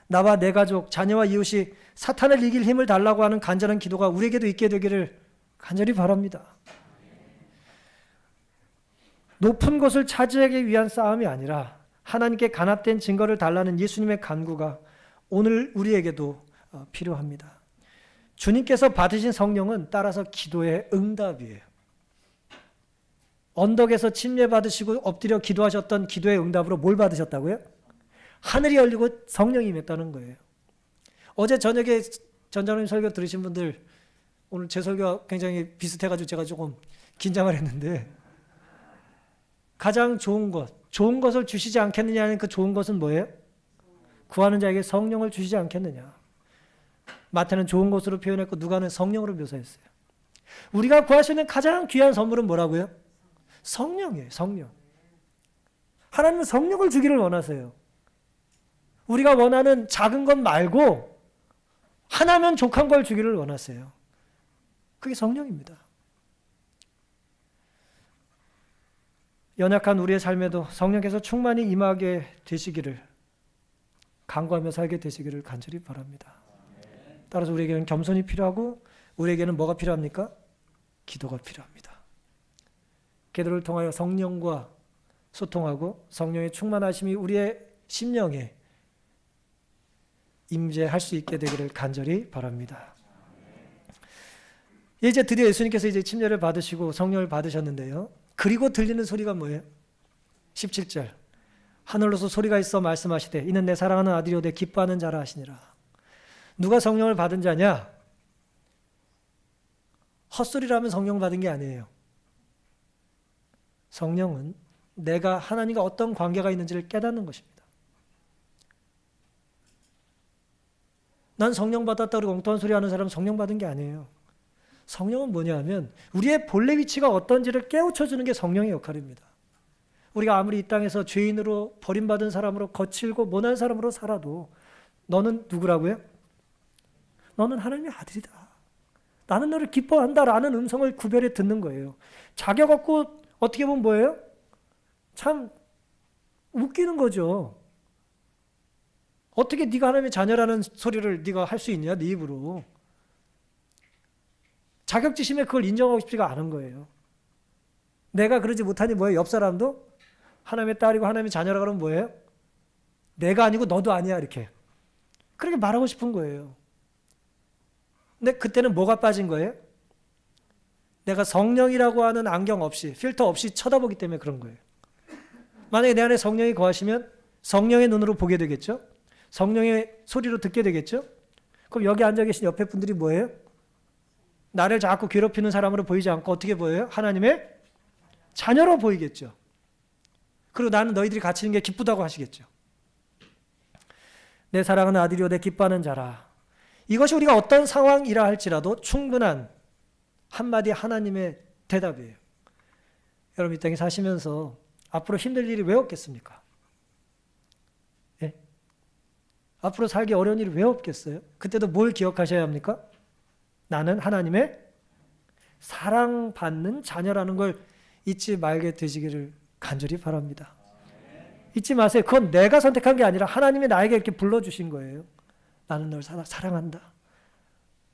나와 내 가족, 자녀와 이웃이 사탄을 이길 힘을 달라고 하는 간절한 기도가 우리에게도 있게 되기를 간절히 바랍니다. 높은 곳을 차지하기 위한 싸움이 아니라 하나님께 간합된 증거를 달라는 예수님의 간구가 오늘 우리에게도 필요합니다. 주님께서 받으신 성령은 따라서 기도의 응답이에요. 언덕에서 침례 받으시고 엎드려 기도하셨던 기도의 응답으로 뭘 받으셨다고요? 하늘이 열리고 성령이 임했다는 거예요. 어제 저녁에 전장님 설교 들으신 분들, 오늘 제 설교가 굉장히 비슷해가지고 제가 조금 긴장을 했는데, 가장 좋은 것, 좋은 것을 주시지 않겠느냐는 그 좋은 것은 뭐예요? 구하는 자에게 성령을 주시지 않겠느냐. 마태는 좋은 것으로 표현했고 누가는 성령으로 묘사했어요. 우리가 구할 수 있는 가장 귀한 선물은 뭐라고요? 성령이에요. 성령. 하나님은 성령을 주기를 원하세요. 우리가 원하는 작은 것 말고 하나면 족한 걸 주기를 원하세요. 그게 성령입니다. 연약한 우리의 삶에도 성령께서 충만히 임하게 되시기를 간구하며 살게 되시기를 간절히 바랍니다. 따라서 우리에게는 겸손이 필요하고 우리에게는 뭐가 필요합니까? 기도가 필요합니다. 기도를 통하여 성령과 소통하고 성령의 충만하심이 우리의 심령에 임재할 수 있게 되기를 간절히 바랍니다. 이제 드디어 예수님께서 이제 침례를 받으시고 성령을 받으셨는데요. 그리고 들리는 소리가 뭐예요? 17절. 하늘로서 소리가 있어 말씀하시되 이는 내 사랑하는 아들이요 내 기뻐하는 자라 하시니라. 누가 성령을 받은 자냐? 헛소리라면 성령 받은 게 아니에요. 성령은 내가 하나님과 어떤 관계가 있는지를 깨닫는 것입니다. 난 성령 받았다 그러고 엉뚱한 소리 하는 사람은 성령 받은 게 아니에요. 성령은 뭐냐 하면 우리의 본래 위치가 어떤지를 깨우쳐주는 게 성령의 역할입니다. 우리가 아무리 이 땅에서 죄인으로 버림받은 사람으로 거칠고 모난 사람으로 살아도 너는 누구라고요? 너는 하나님의 아들이다. 나는 너를 기뻐한다라는 음성을 구별해 듣는 거예요. 자격 없고 어떻게 보면 뭐예요? 참 웃기는 거죠. 어떻게 네가 하나님의 자녀라는 소리를 네가 할 수 있냐? 네 입으로. 자격지심에 그걸 인정하고 싶지가 않은 거예요. 내가 그러지 못하니 뭐예요? 옆 사람도 하나님의 딸이고 하나님의 자녀라 그러면 뭐예요? 내가 아니고 너도 아니야 이렇게. 그렇게 말하고 싶은 거예요. 근데 그때는 뭐가 빠진 거예요? 내가 성령이라고 하는 안경 없이 필터 없이 쳐다보기 때문에 그런 거예요. 만약에 내 안에 성령이 거하시면 성령의 눈으로 보게 되겠죠? 성령의 소리로 듣게 되겠죠? 그럼 여기 앉아 계신 옆에 분들이 뭐예요? 나를 자꾸 괴롭히는 사람으로 보이지 않고 어떻게 보여요? 하나님의 자녀로 보이겠죠. 그리고 나는 너희들이 갇히는 게 기쁘다고 하시겠죠. 내 사랑하는 아들이요 내 기뻐하는 자라. 이것이 우리가 어떤 상황이라 할지라도 충분한 한마디 하나님의 대답이에요. 여러분 이 땅에 사시면서 앞으로 힘들 일이 왜 없겠습니까? 예? 앞으로 살기 어려운 일이 왜 없겠어요? 그때도 뭘 기억하셔야 합니까? 나는 하나님의 사랑받는 자녀라는 걸 잊지 말게 되시기를 간절히 바랍니다. 잊지 마세요. 그건 내가 선택한 게 아니라 하나님이 나에게 이렇게 불러주신 거예요. 나는 널 사랑한다.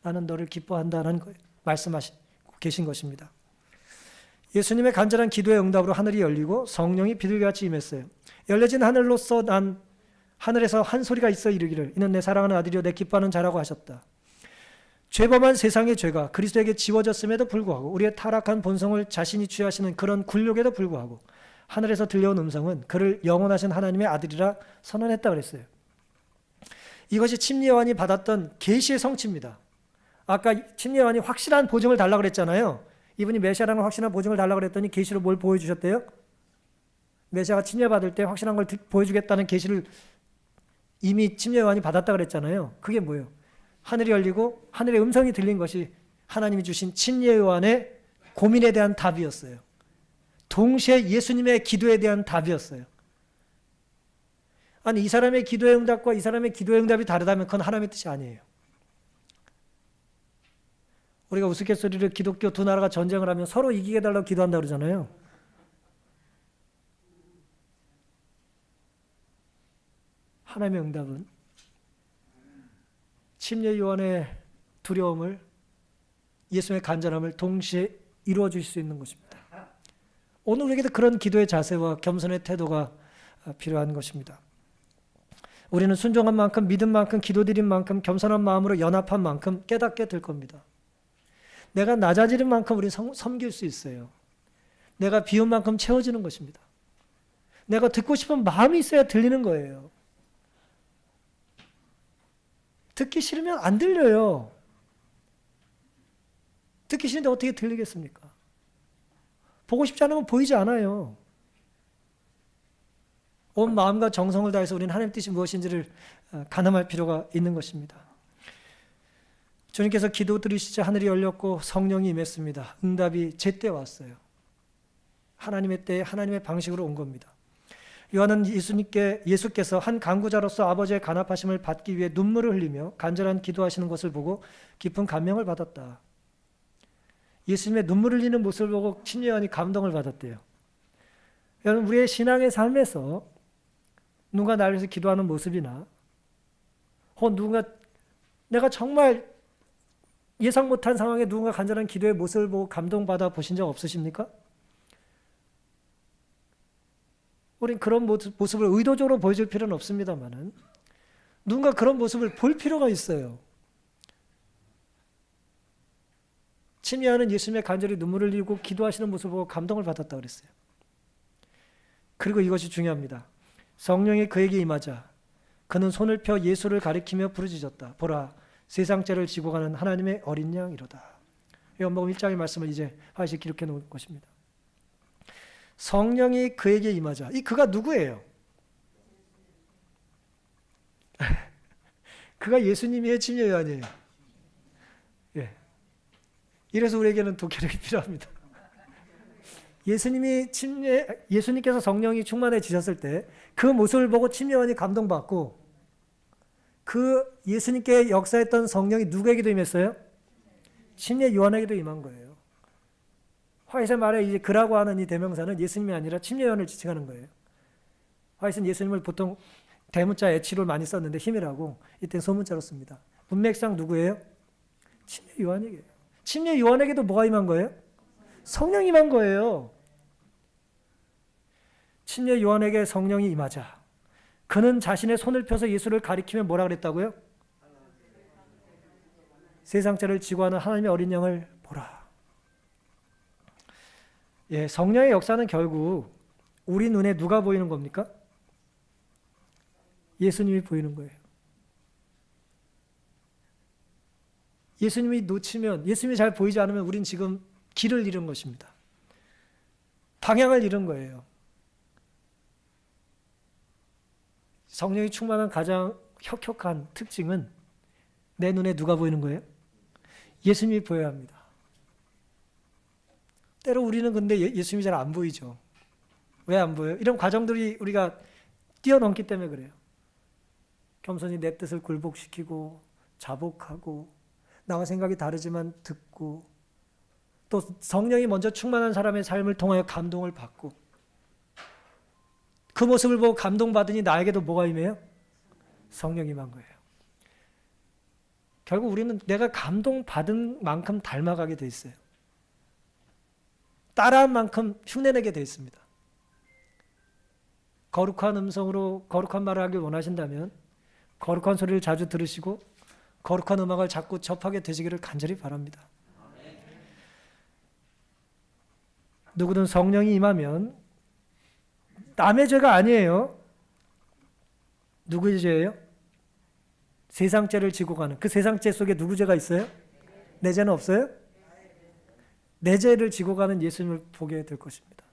나는 너를 기뻐한다는 거예요. 말씀하시고 계신 것입니다. 예수님의 간절한 기도의 응답으로 하늘이 열리고 성령이 비둘기같이 임했어요. 열려진 하늘로서 난 하늘에서 한 소리가 있어 이르기를 이는 내 사랑하는 아들이요 내 기뻐하는 자라고 하셨다. 죄범한 세상의 죄가 그리스도에게 지워졌음에도 불구하고 우리의 타락한 본성을 자신이 취하시는 그런 굴욕에도 불구하고 하늘에서 들려온 음성은 그를 영원하신 하나님의 아들이라 선언했다 그랬어요. 이것이 침례요한이 받았던 계시의 성취입니다. 아까 침례요한이 확실한 보증을 달라고 그랬잖아요. 이분이 메시아라는 확실한 보증을 달라고 그랬더니 계시로 뭘 보여주셨대요? 메시아가 침례받을 때 확실한 걸 보여주겠다는 계시를 이미 침례요한이 받았다 그랬잖아요. 그게 뭐예요? 하늘이 열리고 하늘의 음성이 들린 것이 하나님이 주신 침례요한의 고민에 대한 답이었어요. 동시에 예수님의 기도에 대한 답이었어요. 아니 이 사람의 기도의 응답과 이 사람의 기도의 응답이 다르다면 그건 하나님의 뜻이 아니에요. 우리가 우스갯소리로 기독교 두 나라가 전쟁을 하면 서로 이기게 해달라고 기도한다 그러잖아요. 하나님의 응답은 침례요한의 두려움을 예수의 간절함을 동시에 이루어 주실 수 있는 것입니다. 오늘 우리에게도 그런 기도의 자세와 겸손의 태도가 필요한 것입니다. 우리는 순종한 만큼 믿은 만큼 기도드린 만큼 겸손한 마음으로 연합한 만큼 깨닫게 될 겁니다. 내가 낮아지는 만큼 우리는 섬길 수 있어요. 내가 비운 만큼 채워지는 것입니다. 내가 듣고 싶은 마음이 있어야 들리는 거예요. 듣기 싫으면 안 들려요. 듣기 싫은데 어떻게 들리겠습니까? 보고 싶지 않으면 보이지 않아요. 온 마음과 정성을 다해서 우리는 하나님 뜻이 무엇인지를 가늠할 필요가 있는 것입니다. 주님께서 기도 들으시자 하늘이 열렸고 성령이 임했습니다. 응답이 제때 왔어요. 하나님의 때에 하나님의 방식으로 온 겁니다. 요한은 예수께서 한 간구자로서 아버지의 간합하심을 받기 위해 눈물을 흘리며 간절한 기도하시는 것을 보고 깊은 감명을 받았다. 예수님의 눈물 흘리는 모습을 보고 침례요한이 감동을 받았대요. 여러분, 우리의 신앙의 삶에서 누가 나를 위해서 기도하는 모습이나 혹은 누군가 내가 정말 예상 못한 상황에 누군가 간절한 기도의 모습을 보고 감동받아 보신 적 없으십니까? 우린 그런 모습을 의도적으로 보여줄 필요는 없습니다만은 누군가 그런 모습을 볼 필요가 있어요. 침례요한은 예수님의 간절히 눈물을 흘리고 기도하시는 모습을 보고 감동을 받았다고 그랬어요. 그리고 이것이 중요합니다. 성령이 그에게 임하자 그는 손을 펴 예수를 가리키며 부르짖었다. 보라, 세상죄를 지고 가는 하나님의 어린 양이로다. 요한복음 1장의 말씀을 이제 하나씩 기록해 놓은 것입니다. 성령이 그에게 임하자. 이 그가 누구예요? 그가 예수님이에요, 침례요한이에요? 예. 이래서 우리에게는 독해력이 필요합니다. 예수님께서 성령이 충만해지셨을 때 그 모습을 보고 침례요한이 감동받고 그 예수님께 역사했던 성령이 누구에게도 임했어요? 침례요한에게도 임한 거예요. 화이트 말에 이제 그라고 하는 이 대명사는 예수님이 아니라 침례요한을 지칭하는 거예요. 화이트는 예수님을 보통 대문자 H로 많이 썼는데 힘이라고 이때 소문자로 씁니다. 문맥상 누구예요? 침례요한에게요. 침례요한에게도 뭐가 임한 거예요? 성령이 임한 거예요. 침례요한에게 성령이 임하자 그는 자신의 손을 펴서 예수를 가리키며 뭐라 그랬다고요? 세상죄를 지고 하는 하나님의 어린 양을 보라. 예, 성령의 역사는 결국 우리 눈에 누가 보이는 겁니까? 예수님이 보이는 거예요. 예수님이 놓치면, 예수님이 잘 보이지 않으면 우린 지금 길을 잃은 것입니다. 방향을 잃은 거예요. 성령이 충만한 가장 혁혁한 특징은 내 눈에 누가 보이는 거예요? 예수님이 보여야 합니다. 때로 우리는 근데 예수님이 잘 안 보이죠. 왜 안 보여요? 이런 과정들이 우리가 뛰어넘기 때문에 그래요. 겸손히 내 뜻을 굴복시키고 자복하고 나와 생각이 다르지만 듣고 또 성령이 먼저 충만한 사람의 삶을 통하여 감동을 받고 그 모습을 보고 감동받으니 나에게도 뭐가 임해요? 성령이 임한 거예요. 결국 우리는 내가 감동받은 만큼 닮아가게 돼 있어요. 따라한 만큼 흉내내게 돼 있습니다. 거룩한 음성으로 거룩한 말을 하길 원하신다면 거룩한 소리를 자주 들으시고 거룩한 음악을 자꾸 접하게 되시기를 간절히 바랍니다. 누구든 성령이 임하면 남의 죄가 아니에요. 누구의 죄예요? 세상 죄를 지고 가는 그 세상 죄 속에 누구 죄가 있어요? 내 죄는 없어요? 내 죄를 지고 가는 예수님을 보게 될 것입니다.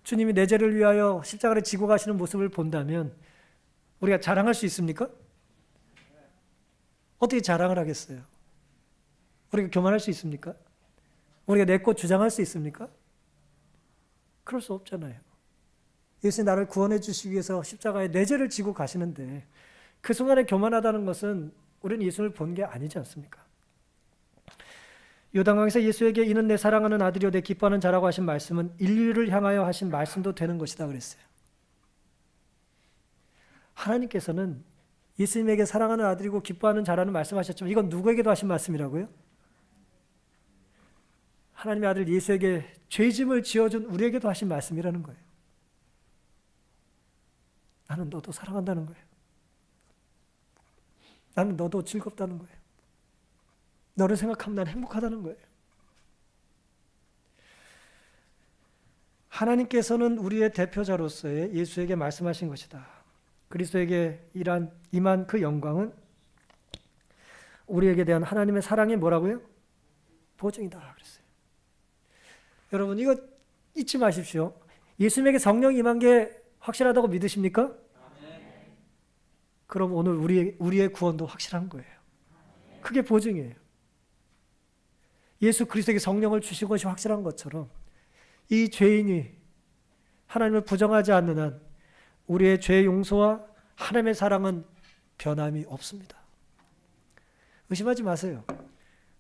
주님이 내 죄를 위하여 십자가를 지고 가시는 모습을 본다면 우리가 자랑할 수 있습니까? 어떻게 자랑을 하겠어요? 우리가 교만할 수 있습니까? 우리가 내 것 주장할 수 있습니까? 그럴 수 없잖아요. 예수님 나를 구원해 주시기 위해서 십자가에 내 죄를 지고 가시는데 그 순간에 교만하다는 것은 우리는 예수를 본 게 아니지 않습니까? 요단강에서 예수에게 이는 내 사랑하는 아들이요 내 기뻐하는 자라고 하신 말씀은 인류를 향하여 하신 말씀도 되는 것이다 그랬어요. 하나님께서는 예수님에게 사랑하는 아들이고 기뻐하는 자라는 말씀하셨지만 이건 누구에게도 하신 말씀이라고요? 하나님의 아들 예수에게 죄짐을 지어준 우리에게도 하신 말씀이라는 거예요. 나는 너도 사랑한다는 거예요. 나는 너도 즐겁다는 거예요. 너를 생각하면 난 행복하다는 거예요. 하나님께서는 우리의 대표자로서의 예수에게 말씀하신 것이다. 그리스도에게 임한 그 영광은 우리에게 대한 하나님의 사랑이 뭐라고요? 보증이다 그랬어요. 여러분 이거 잊지 마십시오. 예수님에게 성령이 임한 게 확실하다고 믿으십니까? 그럼 오늘 우리의 구원도 확실한 거예요. 그게 보증이에요. 예수 그리스도에게 성령을 주신 것이 확실한 것처럼 이 죄인이 하나님을 부정하지 않는 한 우리의 죄 용서와 하나님의 사랑은 변함이 없습니다. 의심하지 마세요.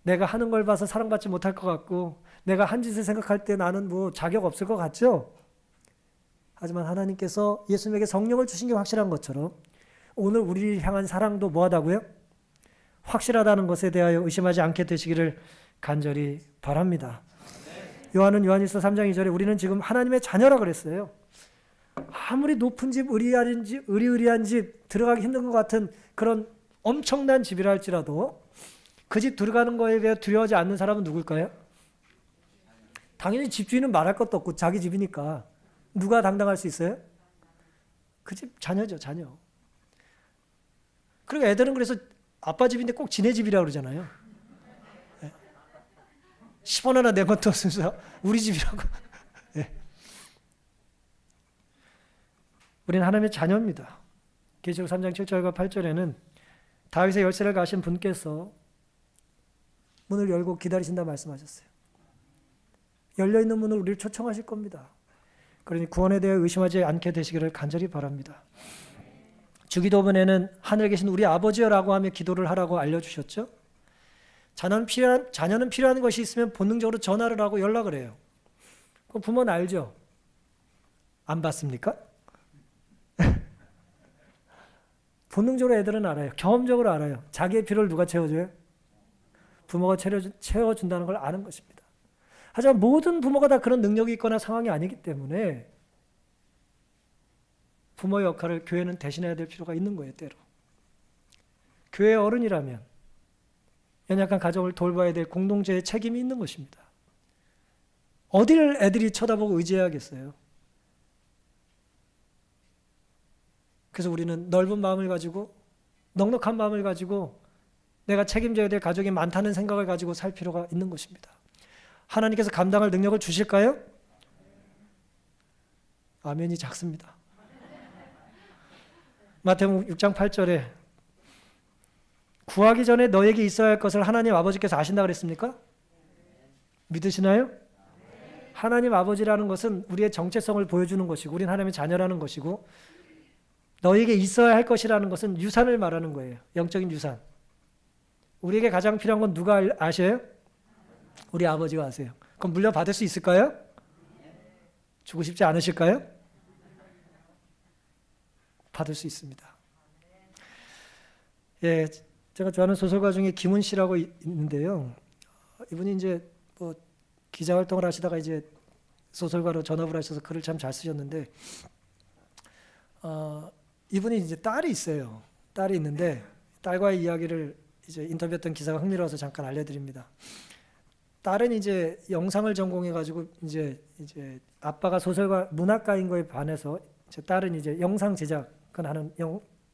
내가 하는 걸 봐서 사랑받지 못할 것 같고 내가 한 짓을 생각할 때 나는 뭐 자격 없을 것 같죠? 하지만 하나님께서 예수님에게 성령을 주신 게 확실한 것처럼 오늘 우리를 향한 사랑도 뭐하다고요? 확실하다는 것에 대하여 의심하지 않게 되시기를 간절히 바랍니다. 요한은 요한일서 3장 2절에 우리는 지금 하나님의 자녀라 그랬어요. 아무리 높은 집, 의리의리한 집, 들어가기 힘든 것 같은 그런 엄청난 집이라 할지라도 그 집 들어가는 거에 대해 두려워하지 않는 사람은 누굴까요? 당연히 집주인은 말할 것도 없고 자기 집이니까 누가 당당할 수 있어요? 그 집 자녀죠, 자녀. 그리고 애들은 그래서 아빠 집인데 꼭 지네 집이라고 그러잖아요. 10원 하나 내 것도 없으면서 우리 집이라고. 네. 우리는 하나님의 자녀입니다. 계시록 3장 7절과 8절에는 다윗의 열쇠를 가신 분께서 문을 열고 기다리신다 말씀하셨어요. 열려있는 문을 우리를 초청하실 겁니다. 그러니 구원에 대해 의심하지 않게 되시기를 간절히 바랍니다. 주기도문에는 하늘에 계신 우리 아버지여라고 하며 기도를 하라고 알려주셨죠. 자녀는 필요한 것이 있으면 본능적으로 전화를 하고 연락을 해요. 그럼 부모는 알죠? 안 받습니까? 본능적으로 애들은 알아요. 경험적으로 알아요. 자기의 필요를 누가 채워줘요? 부모가 채워준다는 걸 아는 것입니다. 하지만 모든 부모가 다 그런 능력이 있거나 상황이 아니기 때문에 부모의 역할을 교회는 대신해야 될 필요가 있는 거예요. 때로. 교회의 어른이라면 연약한 가정을 돌봐야 될 공동체의 책임이 있는 것입니다. 어디를 애들이 쳐다보고 의지해야겠어요? 그래서 우리는 넓은 마음을 가지고 넉넉한 마음을 가지고 내가 책임져야 될 가족이 많다는 생각을 가지고 살 필요가 있는 것입니다. 하나님께서 감당할 능력을 주실까요? 아멘이 작습니다. 마태복음 6장 8절에 구하기 전에 너에게 있어야 할 것을 하나님 아버지께서 아신다 그랬습니까? 믿으시나요? 하나님 아버지라는 것은 우리의 정체성을 보여주는 것이고 우리는 하나님의 자녀라는 것이고 너에게 있어야 할 것이라는 것은 유산을 말하는 거예요. 영적인 유산. 우리에게 가장 필요한 건 누가 아셔요? 우리 아버지가 아세요. 그럼 물려받을 수 있을까요? 주고 싶지 않으실까요? 받을 수 있습니다. 예, 제가 좋아하는 소설가 중에 김훈 씨라고 있는데요. 이분이 이제 뭐 기자 활동을 하시다가 이제 소설가로 전업을 하셔서 글을 참 잘 쓰셨는데, 이분이 이제 딸이 있어요. 딸이 있는데 딸과의 이야기를 이제 인터뷰했던 기사가 흥미로워서 잠깐 알려드립니다. 딸은 이제 영상을 전공해가지고 이제 아빠가 소설가 문학가인 거에 반해서 제 딸은 이제 영상 제작을 하는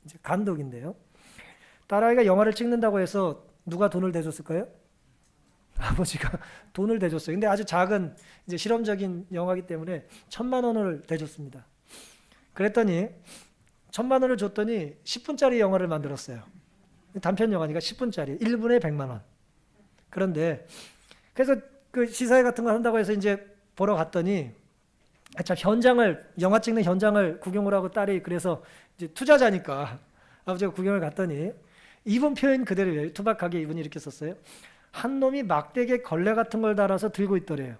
이제 감독인데요. 딸아이가 영화를 찍는다고 해서 누가 돈을 대줬을까요? 아버지가 돈을 대줬어요. 근데 아주 작은 이제 실험적인 영화이기 때문에 1,000만 원을 대줬습니다. 그랬더니 1,000만 원을 줬더니 10분짜리 영화를 만들었어요. 단편 영화니까 10분짜리 1분에 100만 원. 그런데 그래서 그 시사회 같은 거 한다고 해서 이제 보러 갔더니 참 영화 찍는 현장을 구경을 하고 딸이 그래서 이제 투자자니까 아버지가 구경을 갔더니 이분 표현 그대로예요. 투박하게 이분이 이렇게 썼어요. 한 놈이 막대기에 걸레 같은 걸 달아서 들고 있더래요.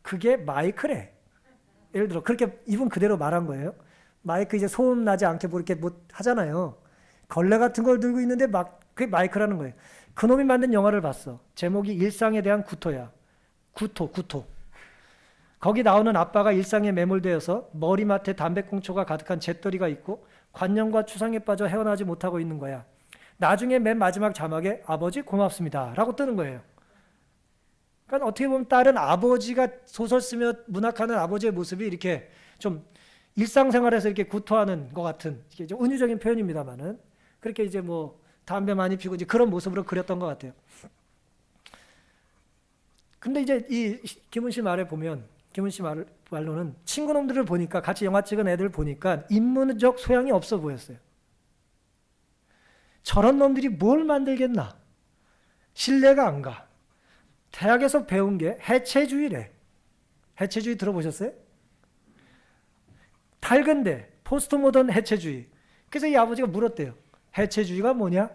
그게 마이크래. 예를 들어 그렇게 이분 그대로 말한 거예요. 마이크 이제 소음 나지 않게 뭐 이렇게 뭐 하잖아요. 걸레 같은 걸 들고 있는데 그게 마이크라는 거예요. 그놈이 만든 영화를 봤어. 제목이 일상에 대한 구토야. 구토. 거기 나오는 아빠가 일상에 매몰되어서 머리맡에 담배꽁초가 가득한 잿더리가 있고 관념과 추상에 빠져 헤어나지 못하고 있는 거야. 나중에 맨 마지막 자막에 아버지 고맙습니다 라고 뜨는 거예요. 그러니까 어떻게 보면 딸은 아버지가 소설 쓰며 문학하는 아버지의 모습이 이렇게 좀 일상생활에서 이렇게 구토하는 것 같은 이게 좀 은유적인 표현입니다만은 그렇게 이제 뭐 담배 많이 피고 이제 그런 모습으로 그렸던 것 같아요. 근데 이제 이 김훈 씨 말에 보면 김훈 씨 말을 말로는 친구놈들을 보니까 같이 영화 찍은 애들 보니까 인문적 소양이 없어 보였어요. 저런 놈들이 뭘 만들겠나? 신뢰가 안 가. 대학에서 배운 게 해체주의래. 해체주의 들어보셨어요? 탈근대, 포스트 모던 해체주의. 그래서 이 아버지가 물었대요. 해체주의가 뭐냐?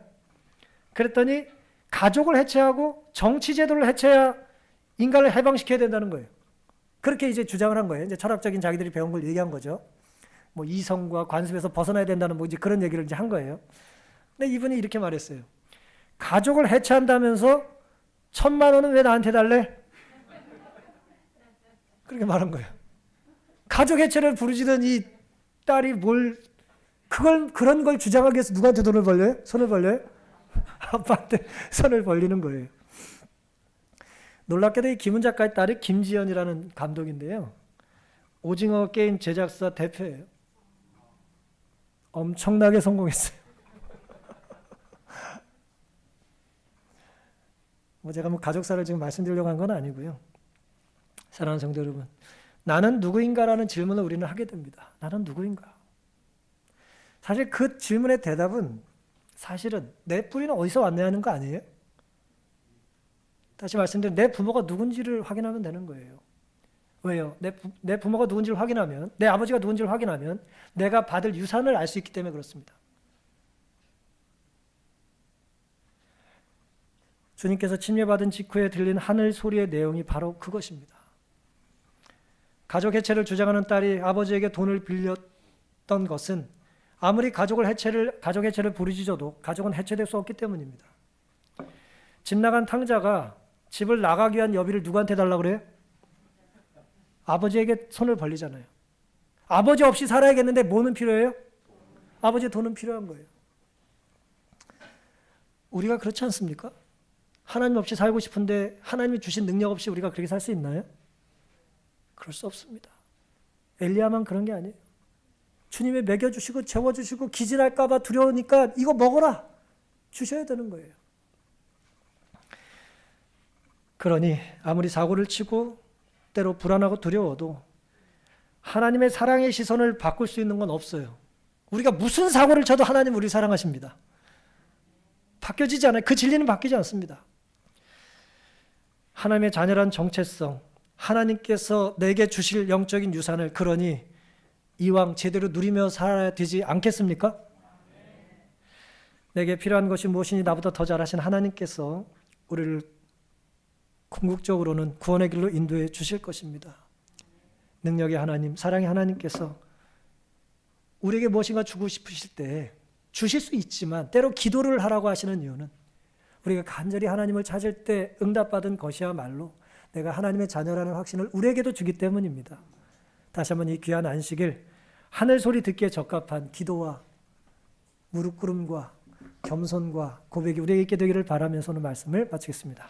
그랬더니 가족을 해체하고 정치제도를 해체해야 인간을 해방시켜야 된다는 거예요. 그렇게 이제 주장을 한 거예요. 이제 철학적인 자기들이 배운 걸 얘기한 거죠. 뭐 이성과 관습에서 벗어나야 된다는 뭐 이제 그런 얘기를 이제 한 거예요. 근데 이분이 이렇게 말했어요. 가족을 해체한다면서 1,000만 원은 왜 나한테 달래? 그렇게 말한 거예요. 가족 해체를 부르짖던 이 딸이 그런 걸 주장하기 위해서 누구한테 돈을 벌려요? 손을 벌려요? 아빠한테 손을 벌리는 거예요. 놀랍게도 이 김훈 작가의 딸이 김지연이라는 감독인데요. 오징어 게임 제작사 대표예요. 엄청나게 성공했어요. 제가 가족사를 지금 말씀드리려고 한 건 아니고요. 사랑하는 성도 여러분, 나는 누구인가라는 질문을 우리는 하게 됩니다. 나는 누구인가? 사실 그 질문의 대답은 사실은 내 뿌리는 어디서 왔냐 하는 거 아니에요? 다시 말씀드리면 내 부모가 누군지를 확인하면 되는 거예요. 왜요? 내 부모가 누군지를 확인하면, 내 아버지가 누군지를 확인하면 내가 받을 유산을 알 수 있기 때문에 그렇습니다. 주님께서 침례받은 직후에 들린 하늘 소리의 내용이 바로 그것입니다. 가족 해체를 주장하는 딸이 아버지에게 돈을 빌렸던 것은 아무리 가족 해체를 부르짖어도 가족은 해체될 수 없기 때문입니다. 집 나간 탕자가 집을 나가기 위한 여비를 누구한테 달라고 그래요? 아버지에게 손을 벌리잖아요. 아버지 없이 살아야겠는데 뭐는 필요해요? 아버지의 돈은 필요한 거예요. 우리가 그렇지 않습니까? 하나님 없이 살고 싶은데 하나님이 주신 능력 없이 우리가 그렇게 살 수 있나요? 그럴 수 없습니다. 엘리야만 그런 게 아니에요. 주님이 먹여주시고 재워주시고 기질할까 봐 두려우니까 이거 먹어라 주셔야 되는 거예요. 그러니 아무리 사고를 치고 때로 불안하고 두려워도 하나님의 사랑의 시선을 바꿀 수 있는 건 없어요. 우리가 무슨 사고를 쳐도 하나님 우리 사랑하십니다. 바뀌어지지 않아요. 그 진리는 바뀌지 않습니다. 하나님의 자녀란 정체성, 하나님께서 내게 주실 영적인 유산을 그러니 이왕 제대로 누리며 살아야 되지 않겠습니까? 내게 필요한 것이 무엇이니 나보다 더 잘하신 하나님께서 우리를 궁극적으로는 구원의 길로 인도해 주실 것입니다. 능력의 하나님, 사랑의 하나님께서 우리에게 무엇인가 주고 싶으실 때 주실 수 있지만 때로 기도를 하라고 하시는 이유는 우리가 간절히 하나님을 찾을 때 응답받은 것이야말로 내가 하나님의 자녀라는 확신을 우리에게도 주기 때문입니다. 다시 한번 이 귀한 안식일 하늘 소리 듣기에 적합한 기도와 무릎 꿇음과 겸손과 고백이 우리에게 있게 되기를 바라면서 오늘 말씀을 마치겠습니다.